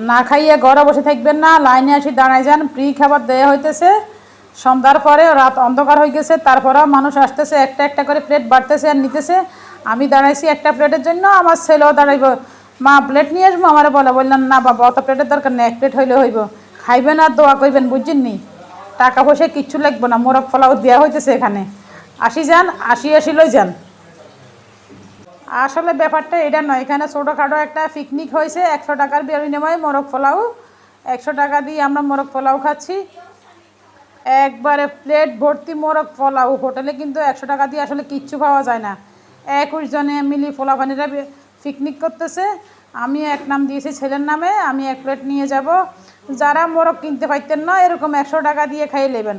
না খাইয়ে ঘরে বসে থাকবেন না, লাইনে আসি দাঁড়ায় যান। ফ্রি খাবার দেওয়া হইতেছে। সন্ধ্যার পরে রাত অন্ধকার হয়ে গেছে, তারপরেও মানুষ আসতেছে, একটা একটা করে প্লেট বাড়তেছে আর নিতেছে। আমি দাঁড়াইছি একটা প্লেটের জন্য, আমার ছেলেও দাঁড়াইব, মা প্লেট নিয়ে আসবো আমার বললাম না বাবা, অত প্লেটের দরকার নেই, এক প্লেট হইলে হইব। খাইবেন আর দোয়া করবেন, বুঝছেন নি? টাকা পয়সা কিচ্ছু লাগবে না, মোরগ পোলাও দেওয়া হইতেছে এখানে। আসি যান, আসি লই যান। আসলে ব্যাপারটা এটা নয়, এখানে ছোটোখাটো একটা পিকনিক হয়েছে, 100 টাকার বিনিময়ে মোরগ পোলাও। 100 টাকা দিয়ে আমরা মোরগ পোলাও খাচ্ছি, একবারে প্লেট ভর্তি মোরগ পোলাও। হোটেলে কিন্তু 100 টাকা দিয়ে আসলে কিচ্ছু পাওয়া যায় না। 21 জনে মিলি পোলাপানিরা পিকনিক করতেছে। আমি এক নাম দিয়েছি ছেলের নামে, আমি এক প্লেট নিয়ে যাব। যারা মোরগ কিনতে পাইতেন না, এরকম 100 টাকা দিয়ে খাইয়ে নেবেন।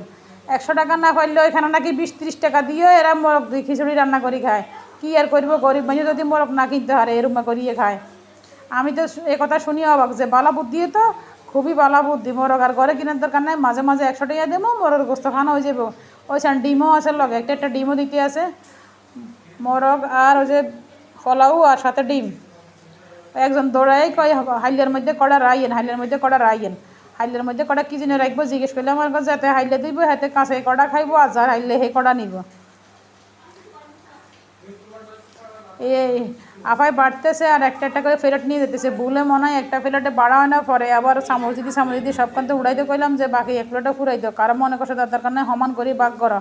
100 টাকা না পাইলেও এখানে নাকি 20-30 টাকা দিয়েও এরা মোরগ দিয়ে খিচুড়ি রান্না করে খায়। কী আর করবো, গরিব মানুষ যদি মোরগ না কিনতে পারে এরকম করিয়ে খায়। আমি তো এ কথা শুনি অবাক যে বালা বুদ্ধি, তো খুবই বালা বুদ্ধি। মোরগ আর ঘরে কেনার দরকার নাই, মাঝে মাঝে 100 টাকা দেবো, মোরগ গোস্ত খানা হয়ে যাবো। ওই ডিমও আছে লগে, একটা একটা ডিমও দিতে আছে। মোরগ আর ওই যে পোলাও আর সাথে ডিম। একজন দৌড়াই কয় হাইলের মধ্যে কড়া রাইয়েন, হাইলের মধ্যে কড়া রাইয়েন। হাইলের মধ্যে কড়া কী জন্য রাখবো জিজ্ঞেস করলে আমার কাছে, যাতে হাইলে দিব হাতে কাঁচে কড়া খাইবো, আর যার হাইলে হে কড়া নিব। এই আপায় বাড়তেছে আর একটা একটা করে প্লেট নিয়ে যেতেছে। ভুলে মনে হয় একটা প্লেটে বাড়া হয় না, পরে আবার চামচ দিদি সবখান তো উড়াইতে কইলাম যে বাকি এক প্লেটও ফুরাই দাও, কারণ মনে করছে তার দরকার নেই, সমান করি বাগ করো।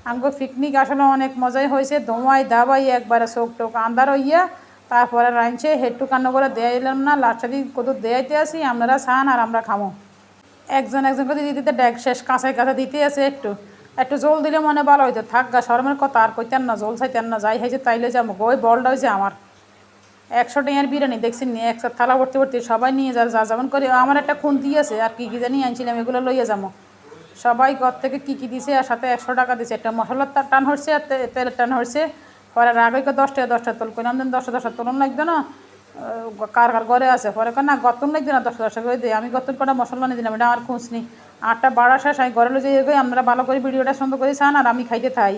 আমগো পিকনিক আসলে অনেক মজাই হয়েছে, ধোঁয়াই দাবাই একবারে চোখ টোক আন্দার হইয়া। তারপরে রাঁধছে হেট্টু কান্ন করে দেয়া এলাম না, লাস্টে দিন কত দেয়াইতে আসি, আপনারা খান আর আমরা খামো। একজন একজন করে দিতে ড্যাগ শেষ, কাঁচায় কাঁচা দিতে আছে। একটু একটু জল দিলে মনে ভালো হইতো, থাক গা শরমের কথা, আর কইতেন না, জল চাইতেন না, যাই হয়েছে তাইলে যাবো। ওই বলটা হয়েছে আমার 100 টাকার বিরিয়ানি দেখছি নিয়ে একসাথে থালা ভর্তি ভর্তি সবাই নিয়ে যা যেমন করে। আমার একটা খুন্তি আছে আর কী কী জানি আনছিলাম, এগুলো লইয়ে যাবো। সবাই ঘর থেকে কী কী দিছে আর সাথে 100 টাকা দিছে। একটা মশলার টান হচ্ছে আর তেলের টান হচ্ছে। পরে রাগ 10 টাকা তোল করলাম, দেন 10 তোলন লাগতো না, কার কার ঘরে আছে। পরে না গতন লাগছে না, 10 করে দিই। আমি গতন কটা মশলা নিয়ে দিলাম, এটা আমার খুঁজনি। 8টা বাড়া শেষ, আমি ঘরে লয়ে যাই। আপনারা ভালো করে ভিডিওটা সুন্দর করে চান আর আমি খাইতে থাই।